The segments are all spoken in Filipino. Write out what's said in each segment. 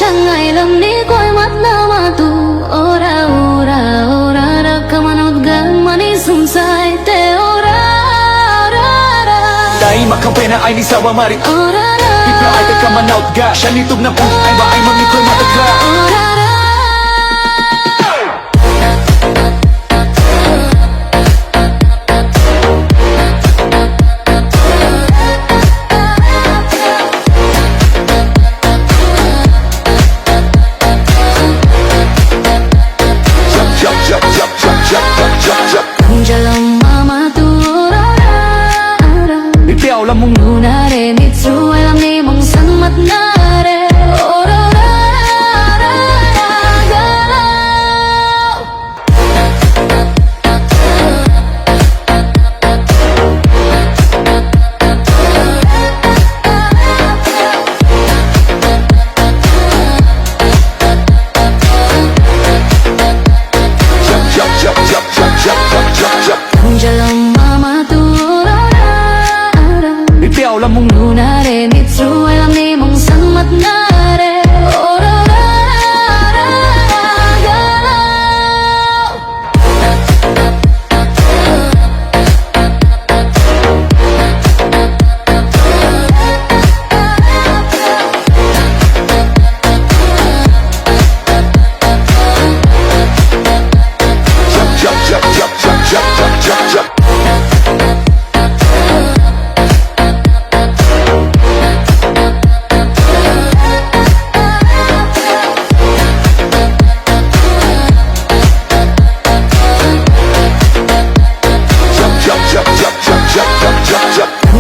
chẳng ai làm ni koi mat nama tu ora ora ora ra kamanot gan mani sumsai te ora ora ra Dahil makampena ay ni sawa mari ora ra Ipra ay kamanot ga Siya nitog na pung ay ba ay mamikoy matagla ora ra Jalan mama tu ora ra Ipiaw lang mong Lunare ni tru ay lam ni mong san mat na re ora ra ra galaw Jalan mama tu ora ra Ipiaw lang mong Lunare ni tru ay lam ni mong san mat na re ora ra ra galaw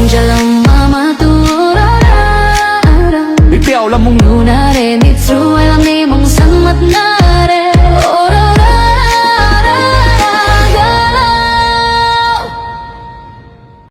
Jalan mama tu ora ra Ipiaw lang mong